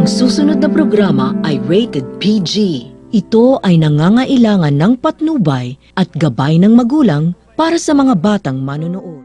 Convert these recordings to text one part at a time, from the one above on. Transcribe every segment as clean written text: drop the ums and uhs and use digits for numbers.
Ang susunod na programa ay rated PG. Ito ay nangangailangan ng patnubay at gabay ng magulang para sa mga batang manonood.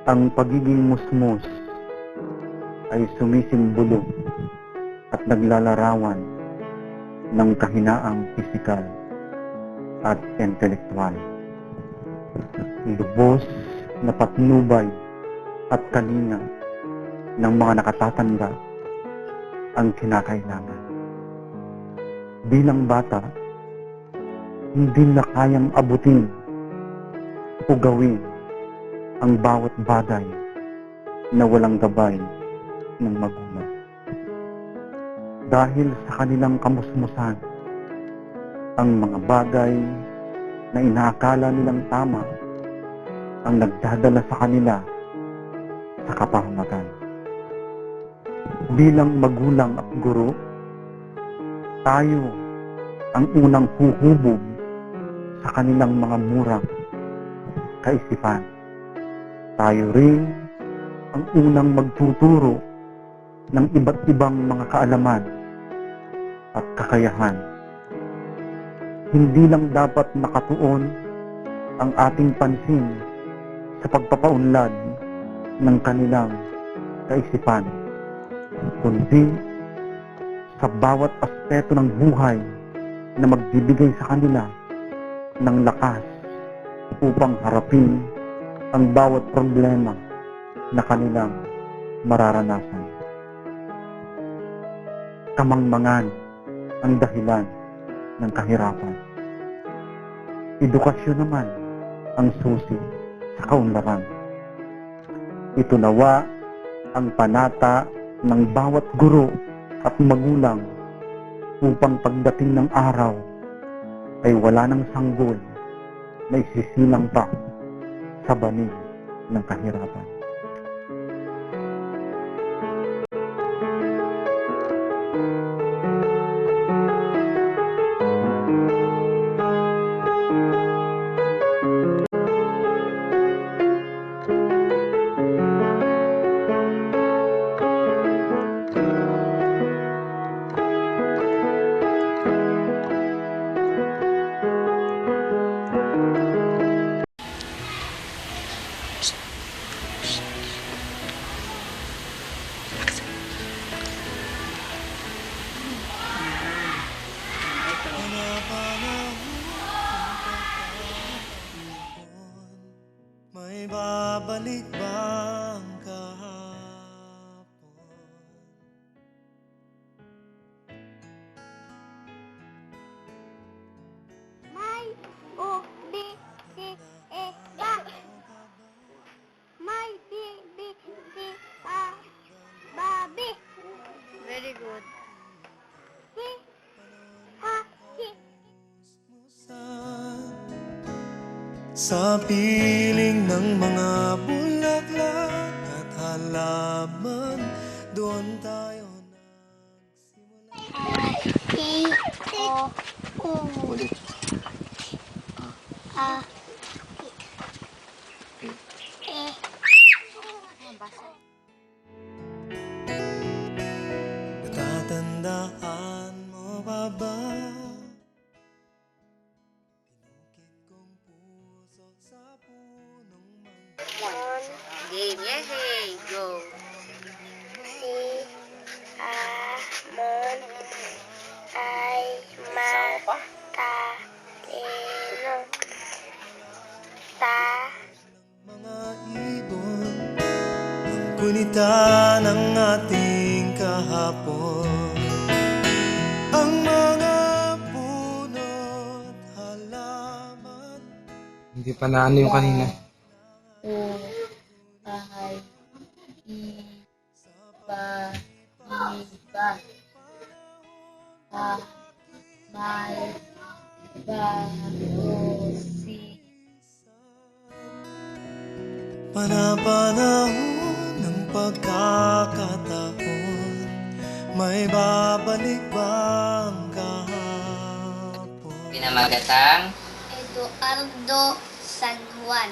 Ang pagiging musmus ay sumisimbolo at naglalarawan ng kahinaang pisikal at intelektual. Lubos na patnubay at kalinga ng mga nakatatanda ang kinakailangan. Bilang bata, hindi na kayang abutin o gawin ang bawat bagay na walang gabay ng magulang. Dahil sa kanilang kamusmusan, ang mga bagay na inaakala nilang tama ang nagdadala sa kanila sa kapahamakan. Bilang magulang at guro, tayo ang unang huhubog sa kanilang mga murang kaisipan. Tayo rin ang unang magtuturo ng iba't ibang mga kaalaman at kakayahan. Hindi lang dapat nakatuon ang ating pansin sa pagpapaunlad ng kanilang kaisipan, kundi sa bawat aspeto ng buhay na magbibigay sa kanila ng lakas upang harapin ang bawat problema na kanilang mararanasan. Kamangmangan ang dahilan ng kahirapan. Edukasyon naman ang susi sa kaunlaran. Ito nawa ang panata ng bawat guro at magulang upang pagdating ng araw ay wala ng sanggol na isisilang pa sa banig ng kahirapan. May babalik bang kahapon? May o b c e ba. May b b c a babi. Very good. Si ha si. Sa piling ng mga bulaklak at halaman, doon tayo nagsimula. I o u a e. Natatandaan mo pa ba? Pinukit kong puso sa punong mangga. Game, yay! Go! Si Amon ay matalino. Mga ibon, ang kunita ng ating kahapon. Ang mga puno't halaman. Hindi pa na ano yung kanina. Bahay, iba, iba. Balbalusi. Panapanahon ng pagkakataon, may babalik bang kahapon? Pinamagatang Eduardo San Juan.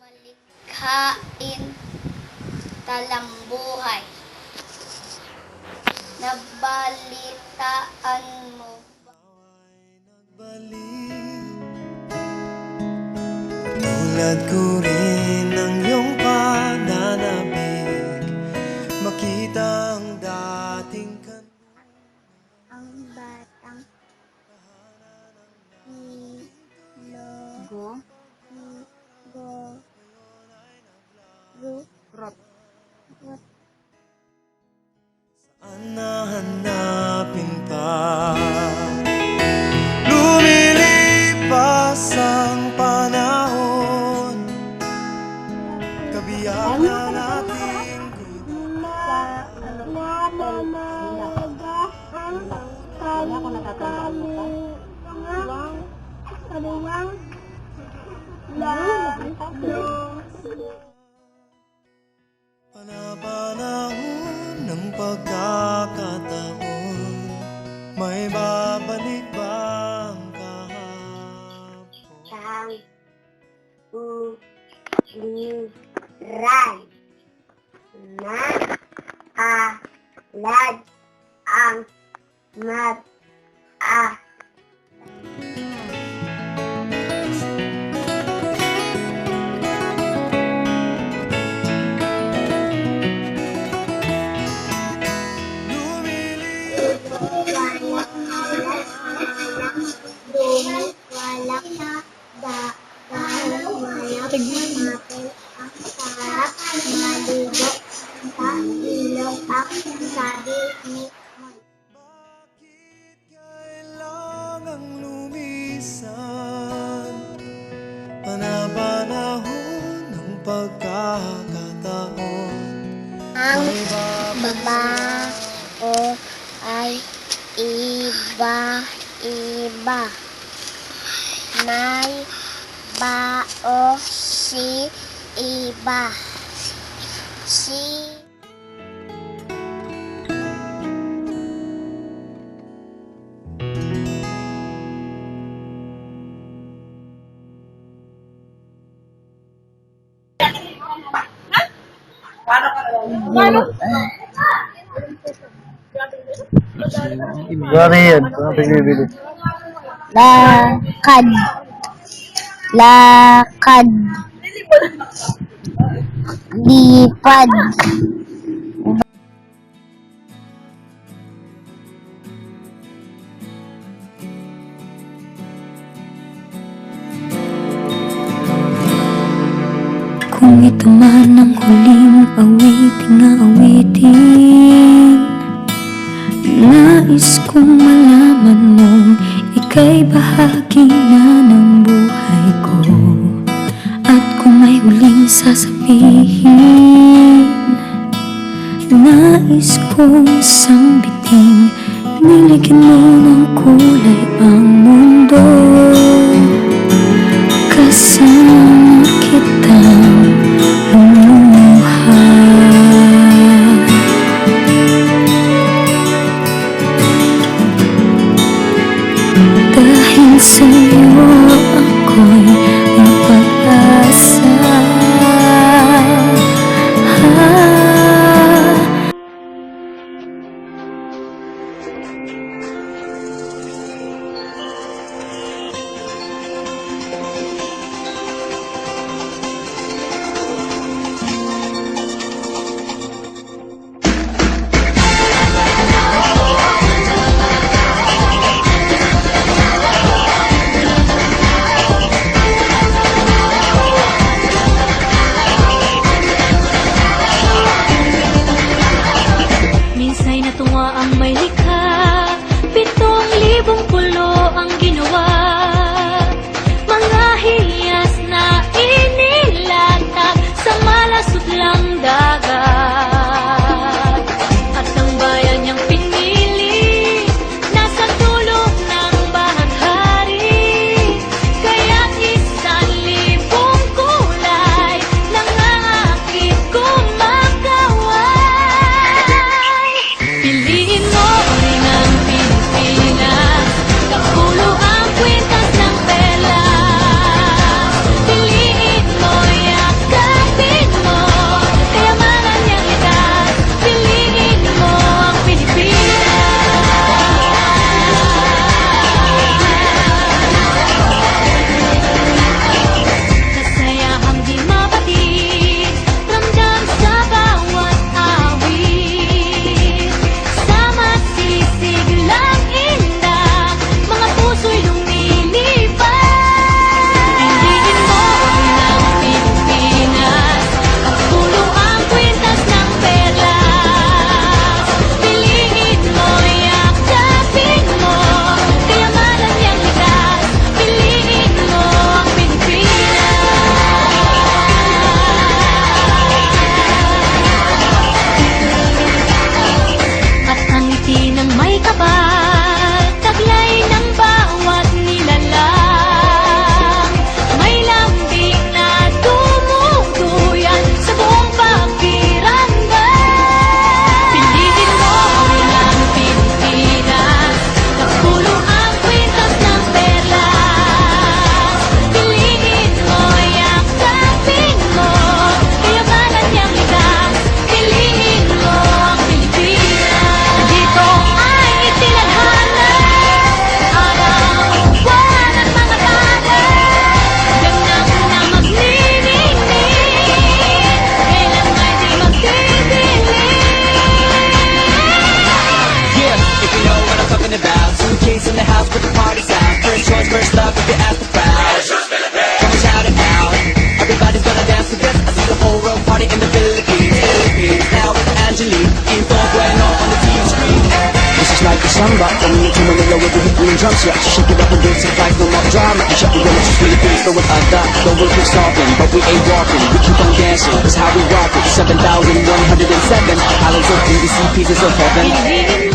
Malikhain talambuhay. Nabalitaan mo ba? Nagbalik, tulad ko rin ng iyong pananabik, makita ang dating Ang batang Go Rot saan nahanapin pa. Lumilipas ang panahon, kabiyak na nating panapanahon ng pagkakataon, may babalik bang kahapon? Liran na alad ang mata. Walang na dahil natin ang sarap maligo sa ilog ang sabi ni Bakit kailangang lumisan? Panapanahon ng pagkakataon, ang may babalik babae ay iba-iba. May bao si iba. Si lakad. Lakad. Lipad. Kung ito man ang huling awiting aawitin, nais kong malaman mong ika'y bahagi na ng buhay ko. At kung may huling sasabihin, nais kong sambitin, niligyan mo ng kulay ang mundo. Kasama kitang lumuha, dahil sa'yo ako'y may pag-asa. Minsa'y natuwa ang may likha, 7,000 pulo ang ginawa. Mga hiyas na inilatag sa malasudlang dagat. At ang bayan niyang pinili, nasa talking about. Suitcase in the house, but the party's out. First choice, first love, if you ask the crowd. Come and shout it out. Everybody's gonna dance to this. I see the whole world party in the Philippines. Now with Angelique, in full bueno on the TV screen. This is like a samba, coming into Manila with the hit and drums. Yeah, so shake it up and dance it like no more drama. And shut the world, it's Philippines, no one that. No one keeps talking, but we ain't walking. We keep on dancing, that's how we rock it. 7,107 islands of PVC pieces of heaven.